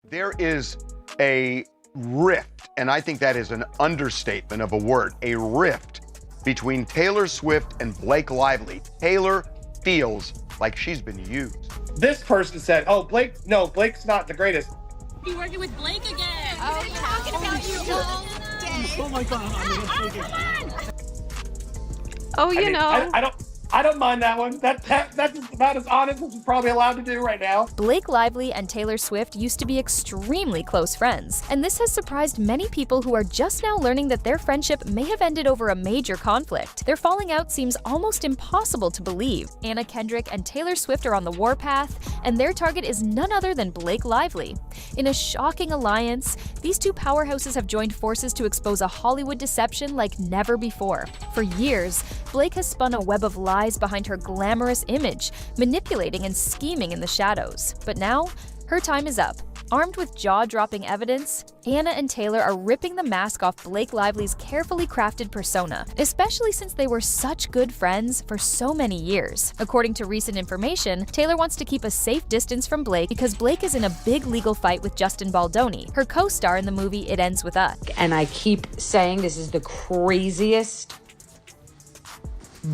There is a rift, and I think that is an understatement of a word, a rift between Taylor Swift and Blake Lively. Taylor feels like she's been used. This person said, oh, Blake's not the greatest. Be working with Blake again. Oh, we've been talking about you all day. Oh my God. Come on. Oh, you know. I don't mind that one. That's about as honest as you're probably allowed to do right now. Blake Lively and Taylor Swift used to be extremely close friends, and this has surprised many people who are just now learning that their friendship may have ended over a major conflict. Their falling out seems almost impossible to believe. Anna Kendrick and Taylor Swift are on the warpath, and their target is none other than Blake Lively. In a shocking alliance, these two powerhouses have joined forces to expose a Hollywood deception like never before. For years, Blake has spun a web of lies behind her glamorous image, manipulating and scheming in the shadows. But now, her time is up. Armed with jaw-dropping evidence, Anna and Taylor are ripping the mask off Blake Lively's carefully crafted persona, especially since they were such good friends for so many years. According to recent information, Taylor wants to keep a safe distance from Blake because Blake is in a big legal fight with Justin Baldoni, her co-star in the movie It Ends With Us. And I keep saying this is the craziest,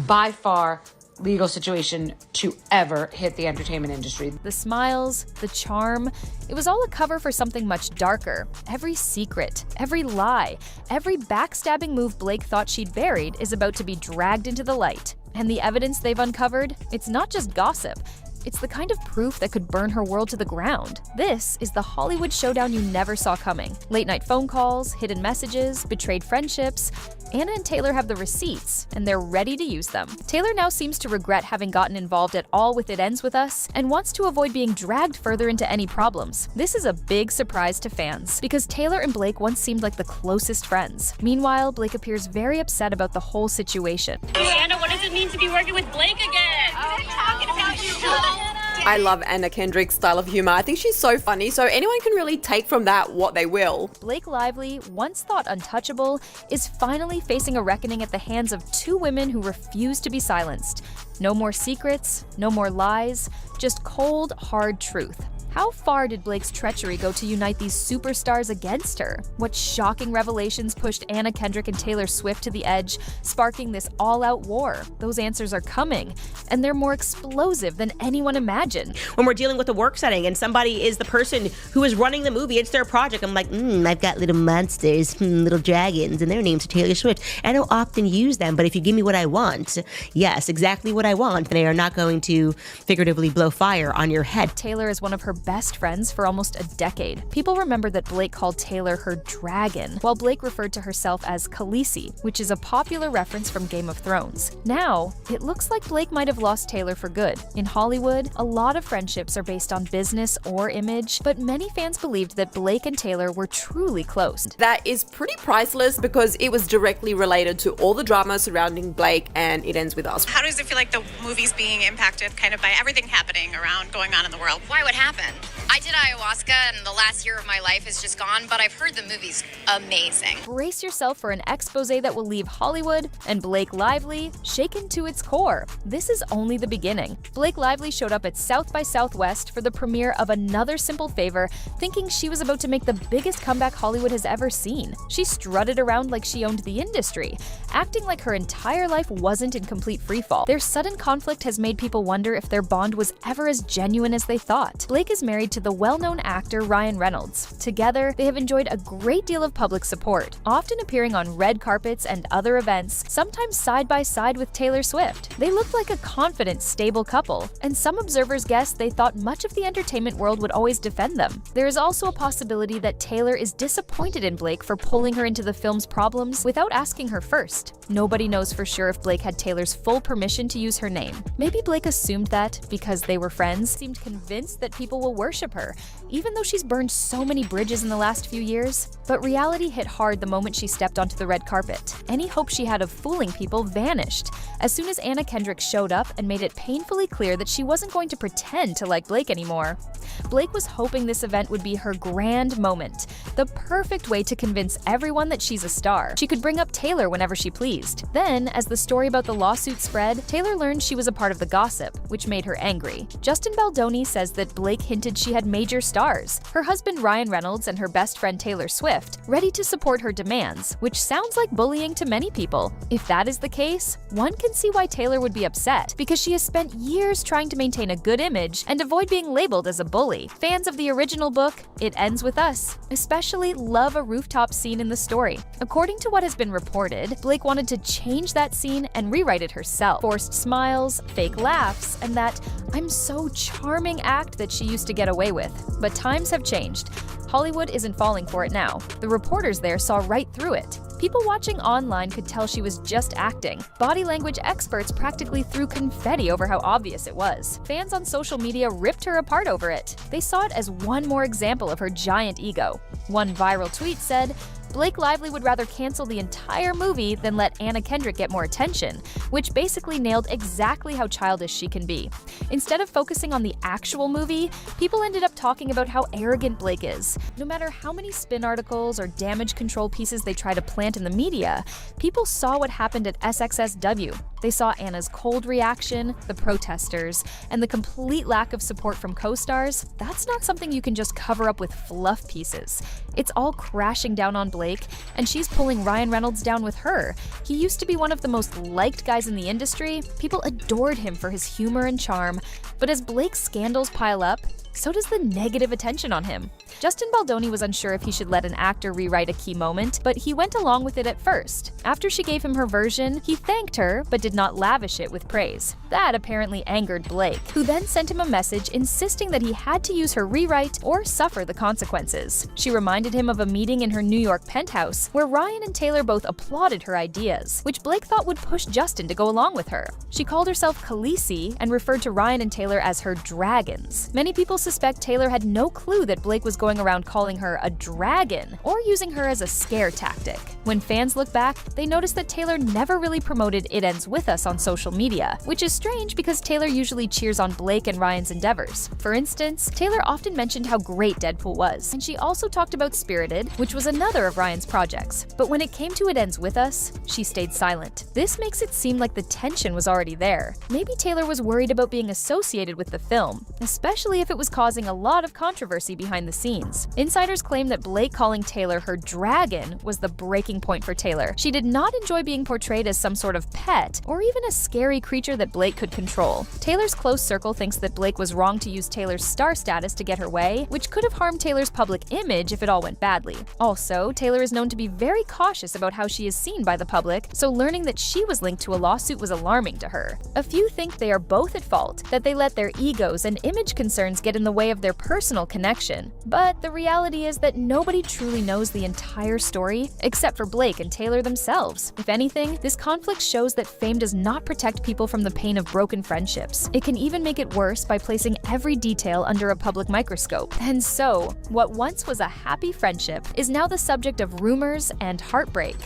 by far, legal situation to ever hit the entertainment industry. The smiles, the charm, it was all a cover for something much darker. Every secret, every lie, every backstabbing move Blake thought she'd buried is about to be dragged into the light. And the evidence they've uncovered, it's not just gossip. It's the kind of proof that could burn her world to the ground. This is the Hollywood showdown you never saw coming. Late-night phone calls, hidden messages, betrayed friendships. Anna and Taylor have the receipts, and they're ready to use them. Taylor now seems to regret having gotten involved at all with It Ends With Us and wants to avoid being dragged further into any problems. This is a big surprise to fans, because Taylor and Blake once seemed like the closest friends. Meanwhile, Blake appears very upset about the whole situation. Anna, what does it mean to be working with Blake again? Oh, we've been talking about you all day. I love Anna Kendrick's style of humor. I think she's so funny, so anyone can really take from that what they will. Blake Lively, once thought untouchable, is finally facing a reckoning at the hands of two women who refuse to be silenced. No more secrets, no more lies, just cold, hard truth. How far did Blake's treachery go to unite these superstars against her? What shocking revelations pushed Anna Kendrick and Taylor Swift to the edge, sparking this all-out war? Those answers are coming, and they're more explosive than anyone imagined. When we're dealing with a work setting and somebody is the person who is running the movie, it's their project, I'm like, I've got little monsters, little dragons, and their names are Taylor Swift. I don't often use them, but if you give me what I want, yes, exactly what I want, they are not going to figuratively blow fire on your head. Taylor is one of her best friends for almost a decade. People remember that Blake called Taylor her dragon, while Blake referred to herself as Khaleesi, which is a popular reference from Game of Thrones. Now, it looks like Blake might have lost Taylor for good. In Hollywood, a lot of friendships are based on business or image, but many fans believed that Blake and Taylor were truly close. That is pretty priceless because it was directly related to all the drama surrounding Blake and It Ends With Us. How does it feel like the movie's being impacted kind of by everything happening going on in the world? Why would happen? I did ayahuasca and the last year of my life is just gone, but I've heard the movie's amazing. Brace yourself for an expose that will leave Hollywood and Blake Lively shaken to its core. This is only the beginning. Blake Lively showed up at South by Southwest for the premiere of Another Simple Favor, thinking she was about to make the biggest comeback Hollywood has ever seen. She strutted around like she owned the industry, acting like her entire life wasn't in complete freefall. Their sudden conflict has made people wonder if their bond was ever as genuine as they thought. Blake is married to the well-known actor Ryan Reynolds. Together, they have enjoyed a great deal of public support, often appearing on red carpets and other events, sometimes side by side with Taylor Swift. They looked like a confident, stable couple, and some observers guessed they thought much of the entertainment world would always defend them. There is also a possibility that Taylor is disappointed in Blake for pulling her into the film's problems without asking her first. Nobody knows for sure if Blake had Taylor's full permission to use her name. Maybe Blake assumed that, because they were friends, seemed convinced that people will worship her, even though she's burned so many bridges in the last few years. But reality hit hard the moment she stepped onto the red carpet. Any hope she had of fooling people vanished as soon as Anna Kendrick showed up and made it painfully clear that she wasn't going to pretend to like Blake anymore. Blake was hoping this event would be her grand moment, the perfect way to convince everyone that she's a star. She could bring up Taylor whenever she pleased. Then, as the story about the lawsuit spread, Taylor learned she was a part of the gossip, which made her angry. Justin Baldoni says that Blake hinted she had major stars, her husband Ryan Reynolds and her best friend Taylor Swift, ready to support her demands, which sounds like bullying to many people. If that is the case, one can see why Taylor would be upset, because she has spent years trying to maintain a good image and avoid being labeled as a bully. Fans of the original book, It Ends With Us, especially love a rooftop scene in the story. According to what has been reported, Blake wanted to change that scene and rewrite it herself. Forced smiles, fake laughs, and that "I'm so charming" act that she used to get away with. But times have changed. Hollywood isn't falling for it now. The reporters there saw right through it. People watching online could tell she was just acting. Body language experts practically threw confetti over how obvious it was. Fans on social media ripped her apart over it. They saw it as one more example of her giant ego. One viral tweet said, "Blake Lively would rather cancel the entire movie than let Anna Kendrick get more attention," which basically nailed exactly how childish she can be. Instead of focusing on the actual movie, people ended up talking about how arrogant Blake is. No matter how many spin articles or damage control pieces they try to plant in the media, people saw what happened at SXSW. They saw Anna's cold reaction, the protesters, and the complete lack of support from co-stars. That's not something you can just cover up with fluff pieces. It's all crashing down on Blake, and she's pulling Ryan Reynolds down with her. He used to be one of the most liked guys in the industry. People adored him for his humor and charm, but as Blake's scandals pile up, so does the negative attention on him. Justin Baldoni was unsure if he should let an actor rewrite a key moment, but he went along with it at first. After she gave him her version, he thanked her, but did not lavish it with praise. That apparently angered Blake, who then sent him a message insisting that he had to use her rewrite or suffer the consequences. She reminded him of a meeting in her New York penthouse where Ryan and Taylor both applauded her ideas, which Blake thought would push Justin to go along with her. She called herself Khaleesi and referred to Ryan and Taylor as her dragons. Many people suspect Taylor had no clue that Blake was going around calling her a dragon or using her as a scare tactic. When fans look back, they notice that Taylor never really promoted It Ends With Us on social media, which is strange because Taylor usually cheers on Blake and Ryan's endeavors. For instance, Taylor often mentioned how great Deadpool was, and she also talked about Spirited, which was another of Ryan's projects. But when it came to It Ends With Us, she stayed silent. This makes it seem like the tension was already there. Maybe Taylor was worried about being associated with the film, especially if it was causing a lot of controversy behind the scenes. Insiders claim that Blake calling Taylor her dragon was the breaking point for Taylor. She did not enjoy being portrayed as some sort of pet or even a scary creature that Blake could control. Taylor's close circle thinks that Blake was wrong to use Taylor's star status to get her way, which could have harmed Taylor's public image if it all went badly. Also, Taylor is known to be very cautious about how she is seen by the public, so learning that she was linked to a lawsuit was alarming to her. A few think they are both at fault, that they let their egos and image concerns get in the way of their personal connection. But the reality is that nobody truly knows the entire story except for Blake and Taylor themselves. If anything, this conflict shows that fame does not protect people from the pain of broken friendships. It can even make it worse by placing every detail under a public microscope. And so, what once was a happy friendship is now the subject of rumors and heartbreak.